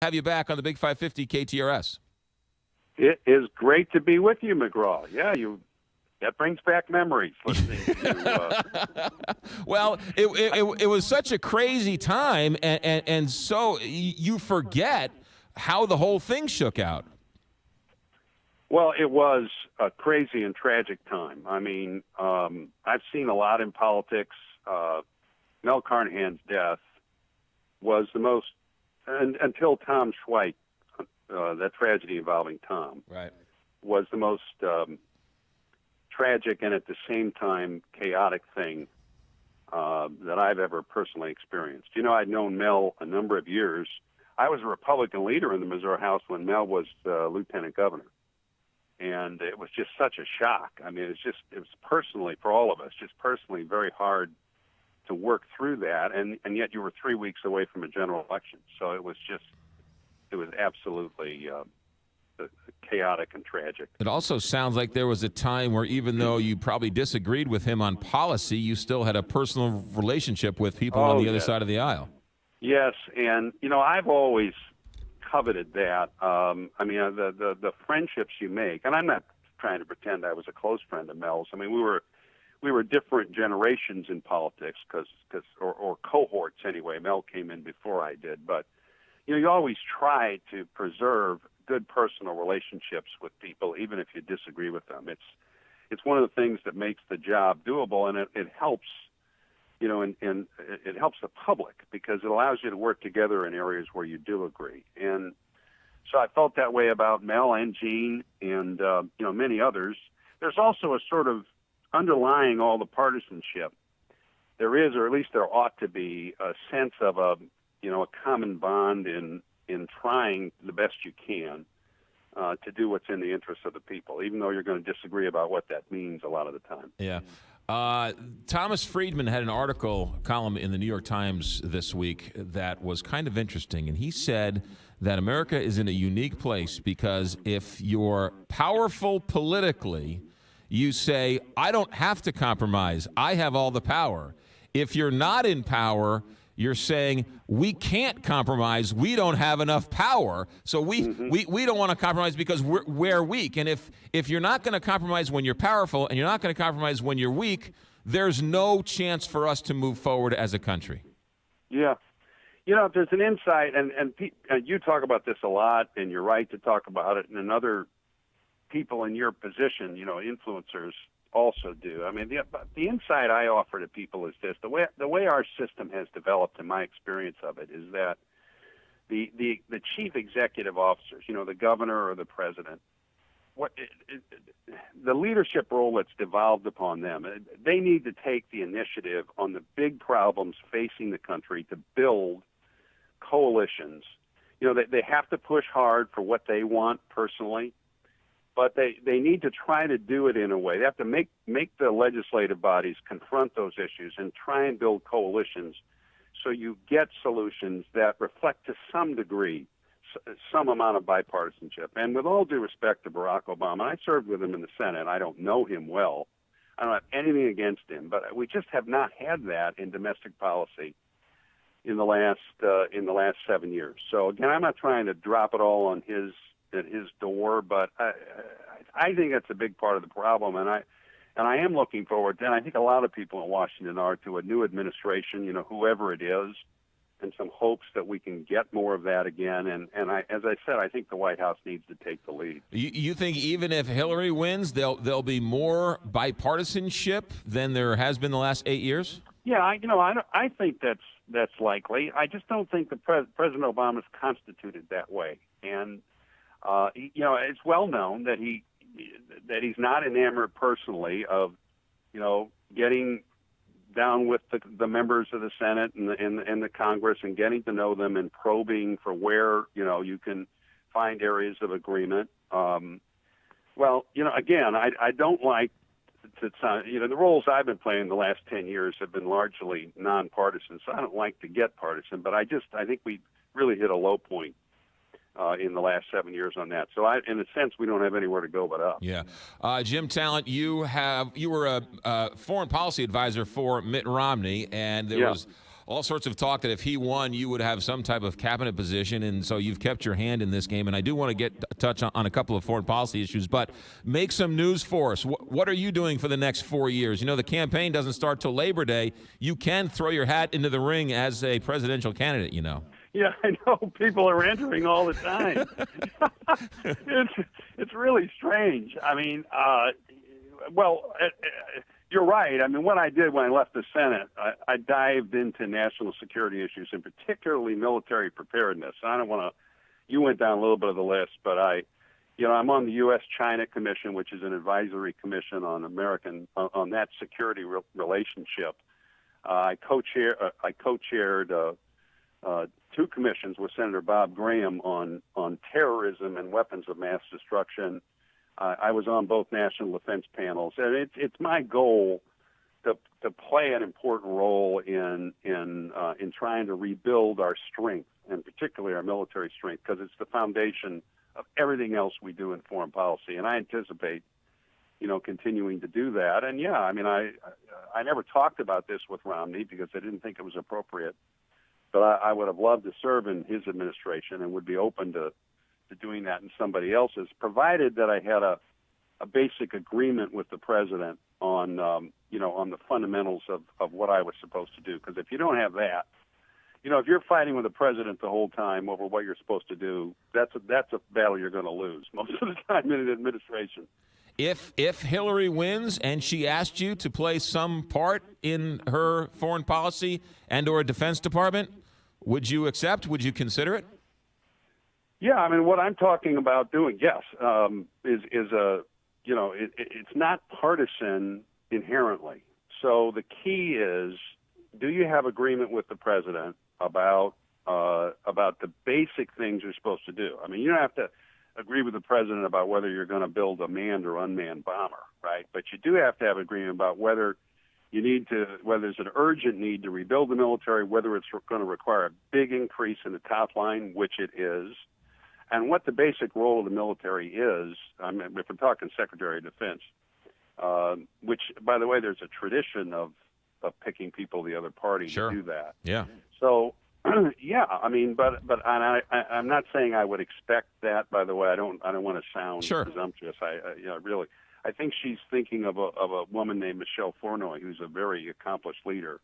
have you back on the Big 550 KTRS. It is great to be with you, McGraw. Yeah, that brings back memories listening to you. Well, it was such a crazy time, and so you forget how the whole thing shook out. Well, it was a crazy and tragic time. I mean, I've seen a lot in politics. Mel Carnahan's death was the most, until Tom Schweik, that tragedy involving Tom, right, was the most tragic and at the same time chaotic thing that I've ever personally experienced. You know, I'd known Mel a number of years. I was a Republican leader in the Missouri House when Mel was lieutenant governor. And it was just such a shock. I mean, it was personally, for all of us, just personally very hard to work through that. And yet you were 3 weeks away from a general election. So it was absolutely chaotic and tragic. It also sounds like there was a time where even though you probably disagreed with him on policy, you still had a personal relationship with people on the other side of the aisle. Yes, and, you know, I've always coveted that. I mean, the friendships you make, and I'm not trying to pretend I was a close friend of Mel's. I mean, we were different generations in politics or cohorts anyway. Mel came in before I did, but you know, you always try to preserve good personal relationships with people, even if you disagree with them. It's one of the things that makes the job doable, and it helps. You know, and it helps the public because it allows you to work together in areas where you do agree. And so I felt that way about Mel and Gene and, you know, many others. There's also a sort of underlying all the partisanship. There is, or at least there ought to be, a sense of a common bond in trying the best you can to do what's in the interest of the people, even though you're going to disagree about what that means a lot of the time. Yeah. Thomas Friedman had an column in the New York Times this week that was kind of interesting, and he said that America is in a unique place because if you're powerful politically, you say, I don't have to compromise. I have all the power. If you're not in power, you're saying we can't compromise. We don't have enough power, so we don't want to compromise because we're weak. And if you're not going to compromise when you're powerful and you're not going to compromise when you're weak, there's no chance for us to move forward as a country. Yeah. You know, there's an insight, and you talk about this a lot, and you're right to talk about it, and other people in your position, you know, influencers, also do. I mean, the insight I offer to people is this: the way our system has developed, in my experience of it, is that the chief executive officers, you know, the governor or the president, the leadership role that's devolved upon them, they need to take the initiative on the big problems facing the country to build coalitions. You know, they have to push hard for what they want personally, but they need to try to do it in a way. They have to make the legislative bodies confront those issues and try and build coalitions so you get solutions that reflect to some degree some amount of bipartisanship. And with all due respect to Barack Obama, I served with him in the Senate. I don't know him well. I don't have anything against him, but we just have not had that in domestic policy in the last 7 years. So again, I'm not trying to drop it all on his door, but I think that's a big part of the problem, and I am looking forward to, and I think a lot of people in Washington are, to a new administration, you know, whoever it is, and some hopes that we can get more of that again. And as I said, I think the White House needs to take the lead. You think even if Hillary wins, there'll be more bipartisanship than there has been the last 8 years? Yeah, I think that's likely. I just don't think President Obama's constituted that way, and you know, it's well known that he's not enamored personally of, you know, getting down with the members of the Senate and the Congress and getting to know them and probing for where, you know, you can find areas of agreement. Well, you know, again, I don't like to, you know, the roles I've been playing the last 10 years have been largely nonpartisan, so I don't like to get partisan, but I think we really hit a low point in the last 7 years on that. So in a sense, we don't have anywhere to go but up. Yeah. Jim Talent, you were a foreign policy advisor for Mitt Romney, and there was all sorts of talk that if he won, you would have some type of cabinet position, and so you've kept your hand in this game. And I do want to touch on a couple of foreign policy issues, but make some news for us. What are you doing for the next 4 years? The campaign doesn't start till Labor Day. You can throw your hat into the ring as a presidential candidate, Yeah, I know. People are entering all the time. It's really strange. I mean, you're right. I mean, what I did when I left the Senate, I dived into national security issues, and particularly military preparedness. I don't want to. You went down a little bit of the list, but I'm on the U.S.-China Commission, which is an advisory commission on on that security relationship. I co-chaired two commissions with Senator Bob Graham on terrorism and weapons of mass destruction. I was on both national defense panels, and it's my goal to play an important role in trying to rebuild our strength, and particularly our military strength, because it's the foundation of everything else we do in foreign policy. And I anticipate, continuing to do that. And yeah, I mean, I never talked about this with Romney because I didn't think it was appropriate, but I would have loved to serve in his administration and would be open to doing that in somebody else's, provided that I had a basic agreement with the president on the fundamentals of what I was supposed to do. Because if you don't have that, if you're fighting with the president the whole time over what you're supposed to do, that's a battle you're going to lose most of the time in an administration. If Hillary wins and she asked you to play some part in her foreign policy and/or Defense Department, would you accept? Would you consider it? Yeah, I mean, what I'm talking about doing, yes, it's not partisan inherently. So the key is, do you have agreement with the president about the basic things you're supposed to do? I mean, you don't have to agree with the president about whether you're going to build a manned or unmanned bomber, right? But you do have to have agreement about whether there's an urgent need to rebuild the military, whether it's going to require a big increase in the top line, which it is, and what the basic role of the military is. I mean, if we're talking Secretary of Defense, which, by the way, there's a tradition of picking people the other party Sure. to do that. Yeah. So, yeah, I mean, but I'm not saying I would expect that. By the way, I don't want to sound Sure. presumptuous. I think she's thinking of a woman named Michelle Fournoy, who's a very accomplished leader,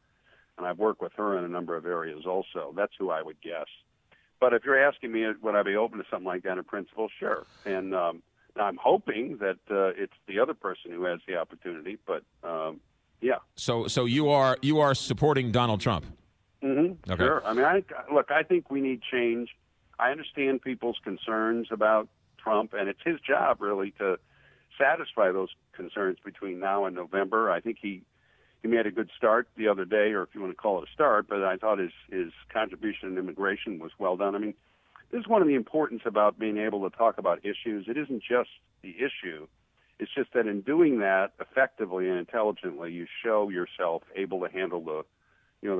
and I've worked with her in a number of areas also. That's who I would guess. But if you're asking me, would I be open to something like that in principle? Sure. And I'm hoping that it's the other person who has the opportunity. But yeah. So you are supporting Donald Trump? Mm-hmm. Okay. Sure. I mean, I think we need change. I understand people's concerns about Trump, and it's his job really to satisfy those concerns between now and November. I think he made a good start the other day, or if you want to call it a start, but I thought his contribution in immigration was well done. I mean, this is one of the importance about being able to talk about issues. It isn't just the issue. It's just that in doing that effectively and intelligently, you show yourself able to handle the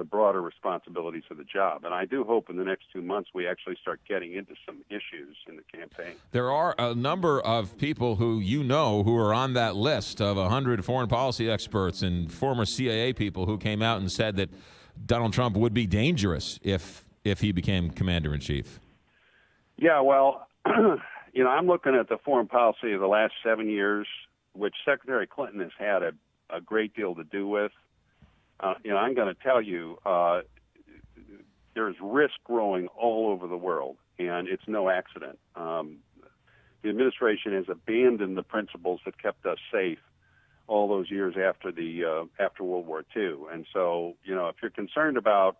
broader responsibilities of the job. And I do hope in the next 2 months we actually start getting into some issues in the campaign. There are a number of people who who are on that list of 100 foreign policy experts and former CIA people who came out and said that Donald Trump would be dangerous if he became commander-in-chief. Yeah, well, I'm looking at the foreign policy of the last 7 years, which Secretary Clinton has had a great deal to do with. I'm going to tell you, there's risk growing all over the world, and it's no accident. The administration has abandoned the principles that kept us safe all those years after World War II. And so, if you're concerned about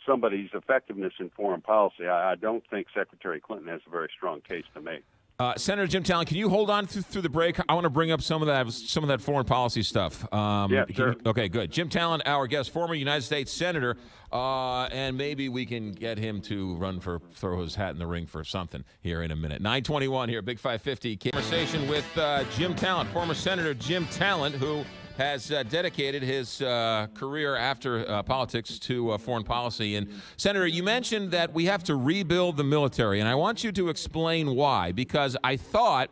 somebody's effectiveness in foreign policy, I don't think Secretary Clinton has a very strong case to make. Senator Jim Talent, can you hold on through the break? I want to bring up some of that foreign policy stuff. Yeah, sure. Okay, good. Jim Talent, our guest, former United States Senator, and maybe we can get him to throw his hat in the ring for something here in a minute. 9:21 here, Big 550. Conversation with Jim Talent, former Senator Jim Talent, who has dedicated his career after politics to foreign policy. And, Senator, you mentioned that we have to rebuild the military, and I want you to explain why, because I thought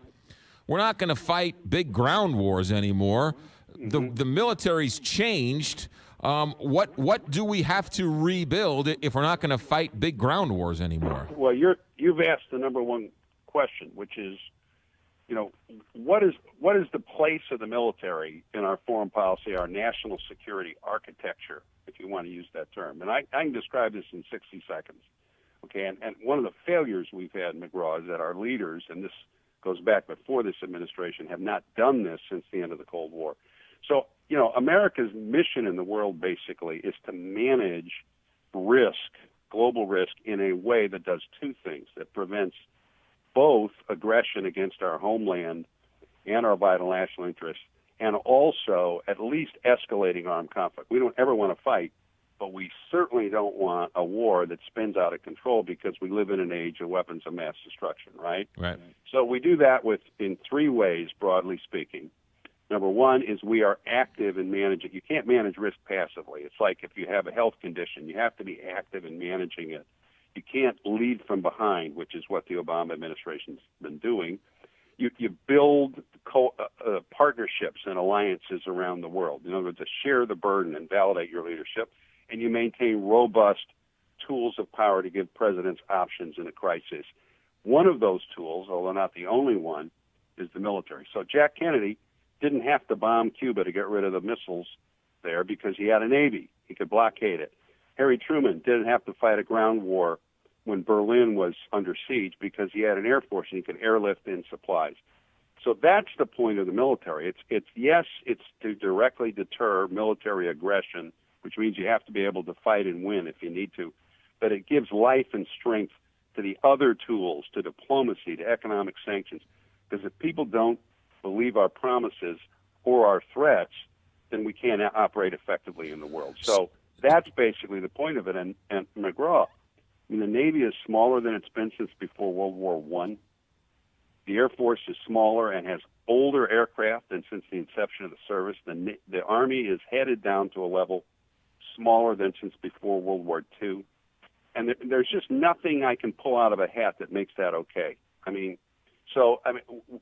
we're not going to fight big ground wars anymore. The military's changed. What do we have to rebuild if we're not going to fight big ground wars anymore? Well, you've asked the number one question, which is, what is the place of the military in our foreign policy, our national security architecture, if you want to use that term? And I can describe this in 60 seconds. Okay, and one of the failures we've had, McGraw, is that our leaders, and this goes back before this administration, have not done this since the end of the Cold War. So, America's mission in the world basically is to manage risk, global risk, in a way that does two things, that prevents both aggression against our homeland and our vital national interests, and also at least escalating armed conflict. We don't ever want to fight, but we certainly don't want a war that spins out of control because we live in an age of weapons of mass destruction, right? Right. So we do that in three ways, broadly speaking. Number one is we are active in managing. You can't manage risk passively. It's like if you have a health condition, you have to be active in managing it. You can't lead from behind, which is what the Obama administration's been doing. You build partnerships and alliances around the world. In other words, to share the burden and validate your leadership, and you maintain robust tools of power to give presidents options in a crisis. One of those tools, although not the only one, is the military. So Jack Kennedy didn't have to bomb Cuba to get rid of the missiles there because he had a Navy. He could blockade it. Harry Truman didn't have to fight a ground war when Berlin was under siege because he had an Air Force and he could airlift in supplies. So that's the point of the military. It's to directly deter military aggression, which means you have to be able to fight and win if you need to. But it gives life and strength to the other tools, to diplomacy, to economic sanctions. Because if people don't believe our promises or our threats, then we can't operate effectively in the world. So that's basically the point of it. And McGraw, the Navy is smaller than it's been since before World War I. The Air Force is smaller and has older aircraft than since the inception of the service. The Army is headed down to a level smaller than since before World War II. And there's just nothing I can pull out of a hat that makes that okay.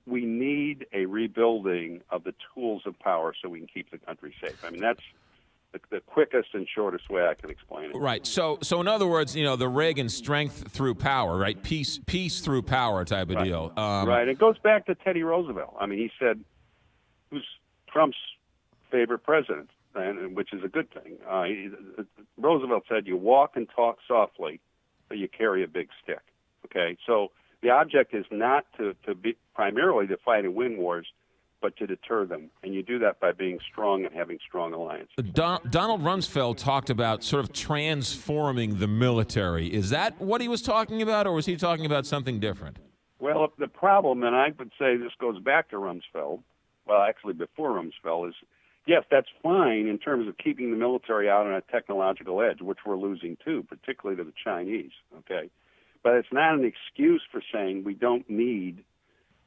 We need a rebuilding of the tools of power so we can keep the country safe. That's the quickest and shortest way I can explain it. Right. So in other words, the Reagan strength through power, right? Peace through power type of deal. Right. It goes back to Teddy Roosevelt. He said, who's Trump's favorite president, which is a good thing. Roosevelt said, you walk and talk softly, but you carry a big stick. Okay. So the object is not to be primarily to fight and win wars, but to deter them. And you do that by being strong and having strong alliances. Donald Rumsfeld talked about sort of transforming the military. Is that what he was talking about, or was he talking about something different? Well, the problem, and I would say this goes back to Rumsfeld, well, actually before Rumsfeld, is, yes, that's fine in terms of keeping the military out on a technological edge, which we're losing too, particularly to the Chinese, okay? But it's not an excuse for saying we don't need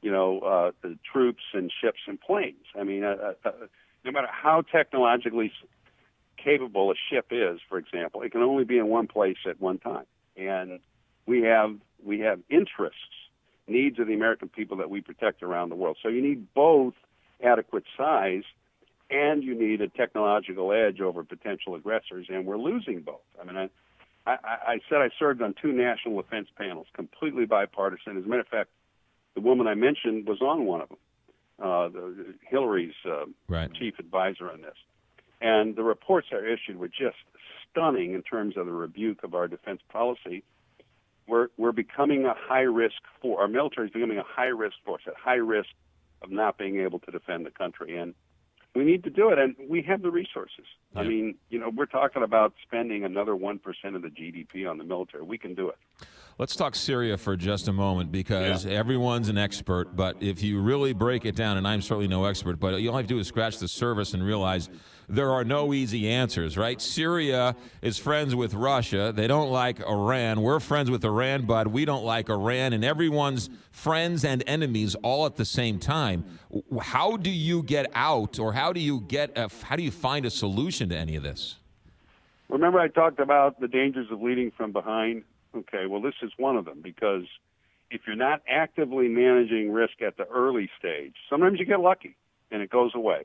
the troops and ships and planes. No matter how technologically capable a ship is, for example, it can only be in one place at one time. And we have interests, needs of the American people that we protect around the world. So you need both adequate size and you need a technological edge over potential aggressors, and we're losing both. I said I served on two national defense panels, completely bipartisan. As a matter of fact, the woman I mentioned was on one of them, Hillary's chief advisor on this. And the reports that are issued were just stunning in terms of the rebuke of our defense policy. We're becoming a high-risk force. Our military is becoming a high-risk force, at high risk of not being able to defend the country. And we need to do it, and we have the resources. Yeah. We're talking about spending another 1% of the GDP on the military. We can do it. Let's talk Syria for just a moment, because everyone's an expert, but if you really break it down, and I'm certainly no expert, but all you have to do is scratch the surface and realize there are no easy answers, right? Syria is friends with Russia. They don't like Iran. We're friends with Iran, but we don't like Iran, and everyone's friends and enemies all at the same time. How do you get out, or how do you find a solution to any of this? Remember I talked about the dangers of leading from behind? Okay, well, this is one of them, because if you're not actively managing risk at the early stage, sometimes you get lucky and it goes away.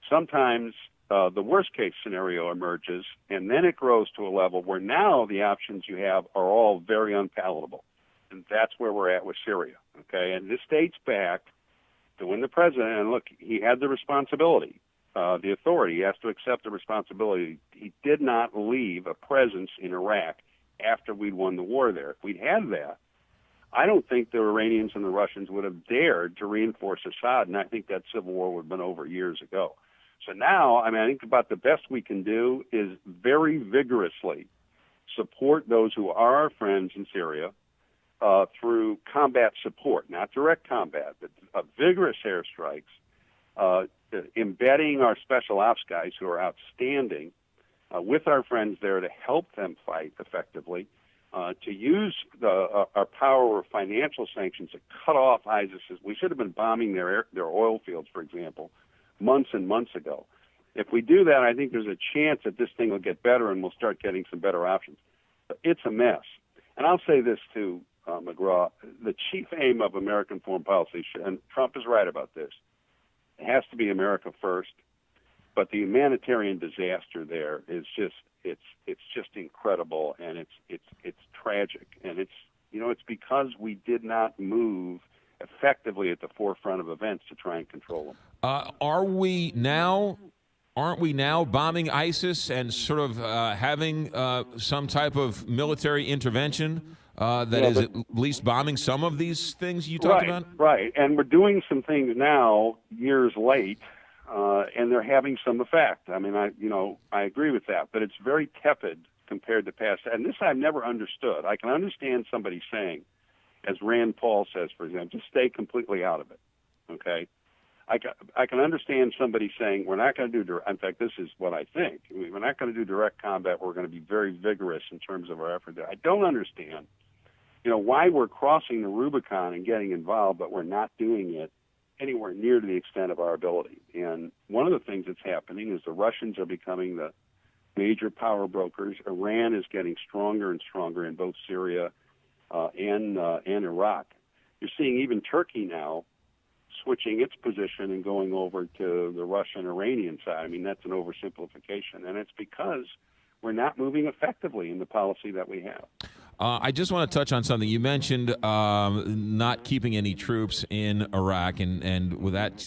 Sometimes the worst case scenario emerges, and then it grows to a level where now the options you have are all very unpalatable. And that's where we're at with Syria. Okay, and this dates back to when the president, and look, he had the responsibility, the authority, he has to accept the responsibility. He did not leave a presence in Iraq after we'd won the war there. If we'd had that, I don't think the Iranians and the Russians would have dared to reinforce Assad, and I think that civil war would have been over years ago. So now, I think about the best we can do is very vigorously support those who are our friends in Syria through combat support, not direct combat, but vigorous airstrikes, embedding our special ops guys who are outstanding with our friends there to help them fight effectively, to use our power of financial sanctions to cut off ISIS. We should have been bombing their oil fields, for example, months and months ago. If we do that, I think there's a chance that this thing will get better and we'll start getting some better options. But it's a mess. And I'll say this too, McGraw, the chief aim of American foreign policy, and Trump is right about this, it has to be America first. But the humanitarian disaster there is it's just incredible, and it's tragic, and it's because we did not move effectively at the forefront of events to try and control them. Aren't we now bombing ISIS and sort of having some type of military intervention that is at least bombing some of these things you talked about? Right, and we're doing some things now, years late, and they're having some effect. I agree with that, but it's very tepid compared to past. And this I've never understood. I can understand somebody saying, as Rand Paul says, for example, just stay completely out of it. Okay, I can understand somebody saying we're not going to do. In fact, this is what I think. We're not going to do direct combat. We're going to be very vigorous in terms of our effort there. I don't understand, why we're crossing the Rubicon and getting involved, but we're not doing it anywhere near to the extent of our ability. And one of the things that's happening is the Russians are becoming the major power brokers. Iran is getting stronger and stronger in both Syria and Iraq. You're seeing even Turkey now switching its position and going over to the Russian-Iranian side. That's an oversimplification, and it's because we're not moving effectively in the policy that we have. I just want to touch on something. You mentioned not keeping any troops in Iraq, and with that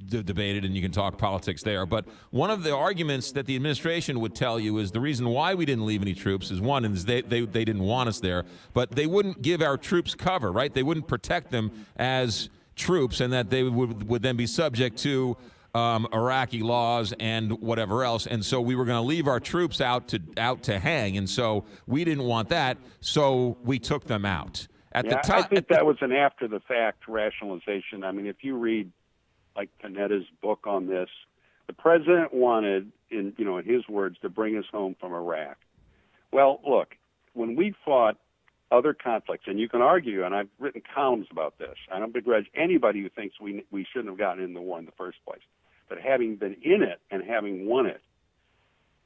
debated, and you can talk politics there. But one of the arguments that the administration would tell you is the reason why we didn't leave any troops is, one, is they didn't want us there, but they wouldn't give our troops cover, right? They wouldn't protect them as troops, and that they would then be subject to Iraqi laws and whatever else, and so we were going to leave our troops out to hang, and so we didn't want that, so we took them out. I think that was an after-the-fact rationalization. If you read, like, Panetta's book on this, the president wanted, in his words, to bring us home from Iraq. Well, look, when we fought other conflicts, and you can argue, and I've written columns about this, I don't begrudge anybody who thinks we shouldn't have gotten in the war in the first place. But having been in it and having won it,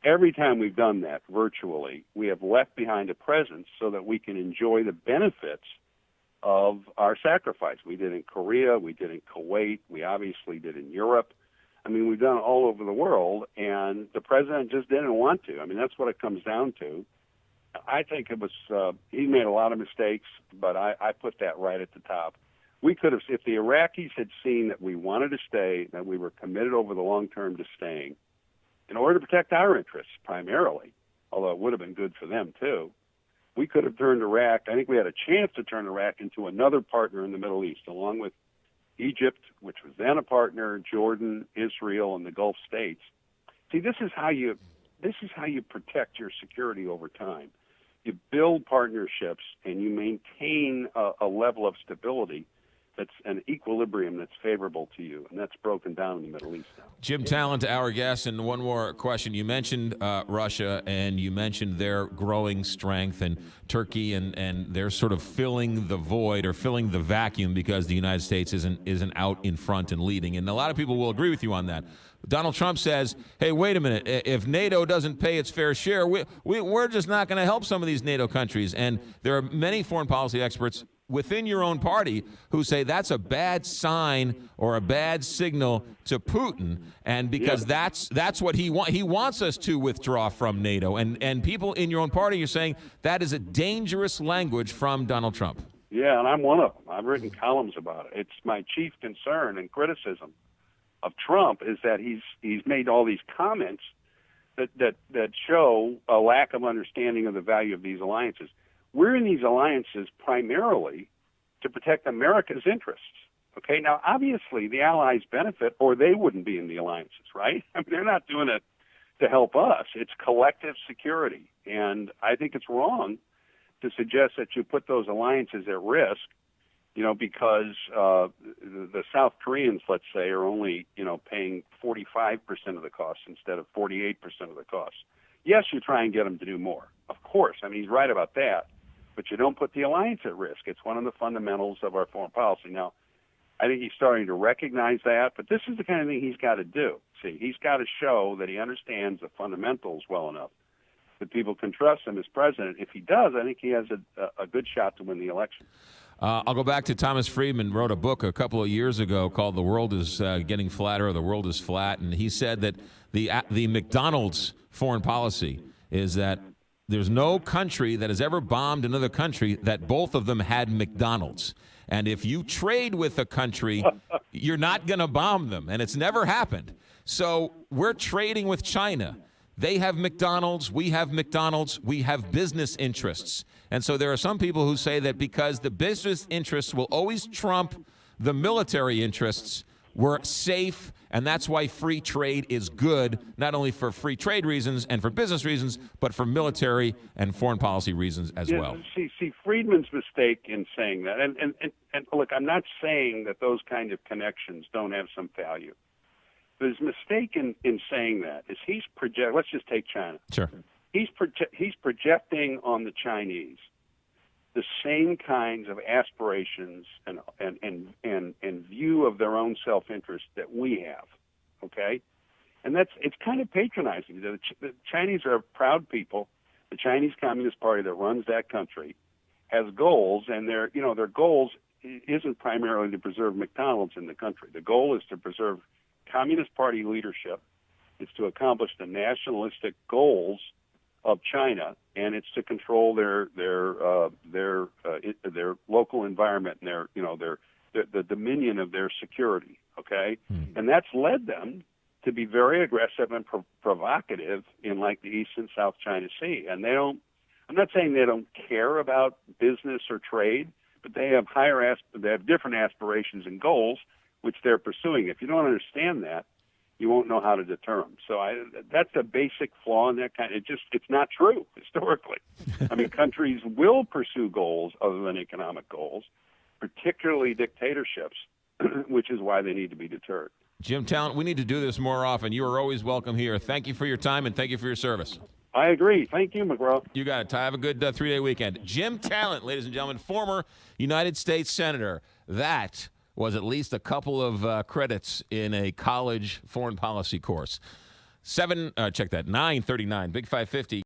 every time we've done that virtually, we have left behind a presence so that we can enjoy the benefits of our sacrifice. We did in Korea, we did in Kuwait, we obviously did in Europe. We've done it all over the world, and the president just didn't want to. That's what it comes down to. I think it was, he made a lot of mistakes, but I put that right at the top. We could have, if the Iraqis had seen that we wanted to stay, that we were committed over the long term to staying, in order to protect our interests primarily, although it would have been good for them too, we could have turned Iraq, I think we had a chance to turn Iraq into another partner in the Middle East, along with Egypt, which was then a partner, Jordan, Israel, and the Gulf states. See, this is how you protect your security over time. You build partnerships and you maintain a level of stability that's an equilibrium that's favorable to you, and that's broken down in the Middle East now. Jim Talent, our guest, and one more question. You mentioned Russia, and you mentioned their growing strength, and Turkey, and they're sort of filling the void or filling the vacuum because the United States isn't out in front and leading. And a lot of people will agree with you on that. Donald Trump says, hey, wait a minute, if NATO doesn't pay its fair share, we're just not going to help some of these NATO countries. And there are many foreign policy experts within your own party who say that's a bad sign or a bad signal to Putin, and because that's what he wants us to withdraw from NATO, and people in your own party are saying that is a dangerous language from Donald Trump. Yeah, and I'm one of them. I've written columns about it. It's my chief concern and criticism of Trump is that he's made all these comments that show a lack of understanding of the value of these alliances. We're in these alliances primarily to protect America's interests. Okay, now obviously the allies benefit, or they wouldn't be in the alliances, right? I mean, they're not doing it to help us. It's collective security, and I think it's wrong to suggest that you put those alliances at risk, because the South Koreans, let's say, are only, paying 45% of the cost instead of 48% of the cost. Yes, you try and get them to do more. Of course. I mean, he's right about that. But you don't put the alliance at risk. It's one of the fundamentals of our foreign policy. Now, I think he's starting to recognize that, but this is the kind of thing he's got to do. See, he's got to show that he understands the fundamentals well enough that people can trust him as president. If he does, I think he has a good shot to win the election. I'll go back to Thomas Friedman, wrote a book a couple of years ago called The World is Getting Flatter, or The World is Flat, and he said that the McDonald's foreign policy is that there's no country that has ever bombed another country that both of them had McDonald's. And if you trade with a country, you're not going to bomb them, and it's never happened. So we're trading with China. They have McDonald's, we have McDonald's, we have business interests. And so there are some people who say that because the business interests will always trump the military interests, we're safe, and that's why free trade is good, not only for free trade reasons and for business reasons, but for military and foreign policy reasons as well. See, Friedman's mistake in saying that, and look, I'm not saying that those kind of connections don't have some value. But his mistake in saying that is let's just take China. Sure. He's projecting on the Chinese the same kinds of aspirations and view of their own self-interest that we have, okay? And it's kind of patronizing. The Chinese are a proud people. The Chinese Communist Party that runs that country has goals, and their goals isn't primarily to preserve McDonald's in the country. The goal is to preserve Communist Party leadership. It's to accomplish the nationalistic goals of China, and it's to control their local environment and the dominion of their security. Okay, and that's led them to be very aggressive and provocative in like the East and South China Sea. And they don't. I'm not saying they don't care about business or trade, but they have they have different aspirations and goals which they're pursuing. If you don't understand that, you won't know how to deter them. So that's a basic flaw in that kind. It's not true historically. I mean, countries will pursue goals other than economic goals, particularly dictatorships, which is why they need to be deterred. Jim Talent, we need to do this more often. You are always welcome here. Thank you for your time, and thank you for your service. I agree. Thank you, McGraw. You got it, Ty. Have a good 3-day weekend. Jim Talent, ladies and gentlemen, former United States Senator. That was at least a couple of credits in a college foreign policy course. 9:39, Big 550.